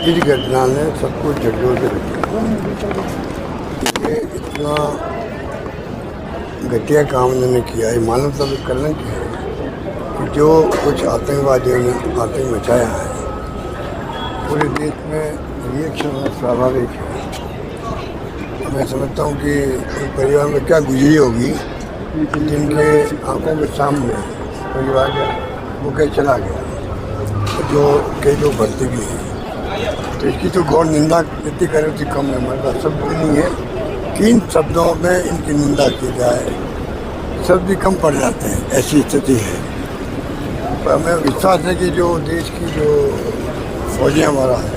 इस घटना ने सबको झकझोर के रखा। ये इतना घटिया काम उन्होंने किया है, मानवता तो कलंक है कि जो कुछ आतंकवादियों ने आतंक मचाया है पूरे देश में, रिएक्शन स्वाभाविक है। मैं समझता हूँ कि उन परिवार में क्या गुजरी होगी जिनके आंखों के सामने परिवार का मुके चला गया, जो कई लोग भर्ती भी हैं। तो इसकी तो गौर निंदा जितनी करें उतनी कम है। हमारे पास शब्द नहीं है कि इन शब्दों में इनकी निंदा की जाए, शब्द भी कम पड़ जाते हैं, ऐसी स्थिति है। पर हमें विश्वास है कि जो देश की जो फौजी हमारा है,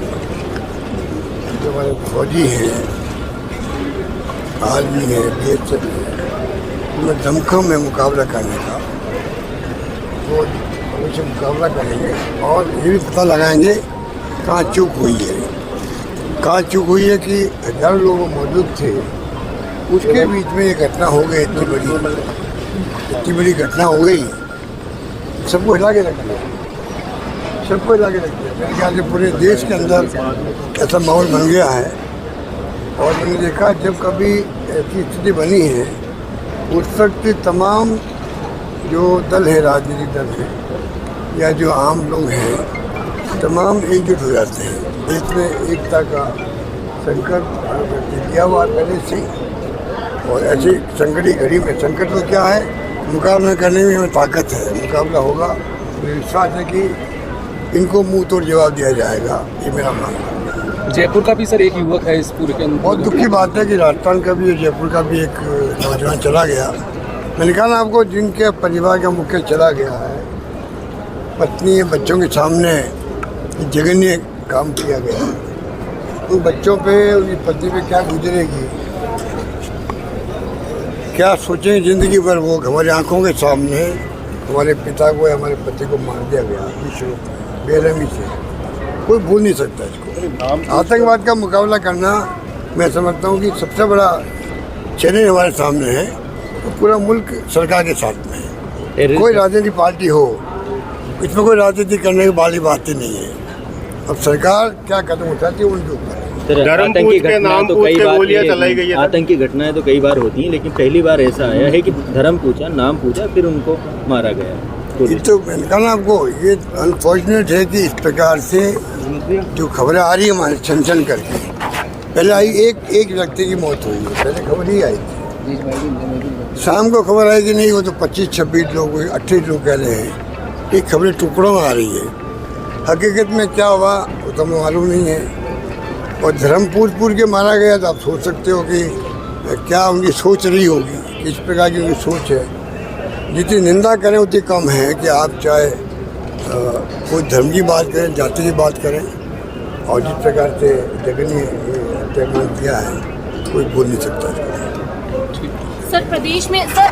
जो हमारे फौजी हैं, आर्मी है, BSF है, उनमें दमखम में मुकाबला करने का, वो उनसे मुकाबला करेंगे और ये भी पता लगाएंगे कहाँ चूक हुई है। कहाँ चूक हुई है कि हजारों लोग मौजूद थे, उसके बीच में ये घटना हो गई, इतनी बड़ी घटना हो गई, सबको हिला के रख दिया, सबको हिला के रख दिया। मेरे ख्याल से पूरे देश के अंदर ऐसा माहौल बन गया है। और मैंने देखा जब कभी ऐसी स्थिति बनी है, उस वक्त तमाम जो दल है, राजनीतिक दल है या जो आम लोग हैं, तमाम एकजुट हो जाते हैं। देश में एकता का संकट दिया हुआ पहले से, और ऐसी संकटी घड़ी में संकट तो क्या है, मुकाबला करने में हमें ताकत है, मुकाबला होगा। मुझे विश्वास है कि इनको मुंह तोड़ जवाब दिया जाएगा, ये मेरा मानना है। जयपुर का भी सर एक युवक है इस पूरे के अंदर। बहुत दुख की बात है कि राजस्थान का भी, जयपुर का भी एक नौजवान चला गया। मैंने कहा ना आपको, जिनके परिवार का मुख्य चला गया है, पत्नी बच्चों के सामने जघन्य काम किया गया, उन बच्चों पे, उनकी पत्नी पे क्या गुजरेगी, क्या सोचेंगे ज़िंदगी भर। वो हमारी आंखों के सामने हमारे पिता को या हमारे पति को मार दिया गया बेरहमी से, कोई भूल नहीं सकता इसको। आतंकवाद का मुकाबला करना, मैं समझता हूँ कि सबसे बड़ा चैलेंज हमारे सामने है। तो पूरा मुल्क सरकार के साथ में है, कोई राजनीतिक पार्टी हो, इसमें कोई राजनीति करने की वाली बात ही नहीं है। अब सरकार क्या कदम उठाती है उनके ऊपर। आतंकी घटनाएं तो कई बार आतंकी घटनाएं तो कई बार होती हैं, लेकिन पहली बार ऐसा आया है कि धर्म पूछा, नाम पूछा, फिर उनको मारा गया। ये तो मैंने कहा ना आपको, ये अनफॉर्चुनेट है कि इस प्रकार से जो खबरें आ रही है हमारे छन छन करके। पहले आई एक व्यक्ति की मौत हुई है, पहले खबर ही आई थी। शाम को खबर आई कि नहीं, वो तो 25-26 लोग, 28 लोग कह रहे हैं। ये खबरें टुकड़ों में आ रही है, हकीकत में क्या हुआ वो तो हमें मालूम नहीं है। और धर्म पूछ के मारा गया, तो आप सोच सकते हो कि क्या उनकी सोच रही होगी, किस प्रकार की उनकी सोच है। जितनी निंदा करें उतनी कम है कि आप चाहे कोई धर्म की बात करें, जाति की बात करें, और जिस प्रकार से जघन्य हत्याकांड किया है, कोई बोल नहीं सकता। सर प्रदेश में सर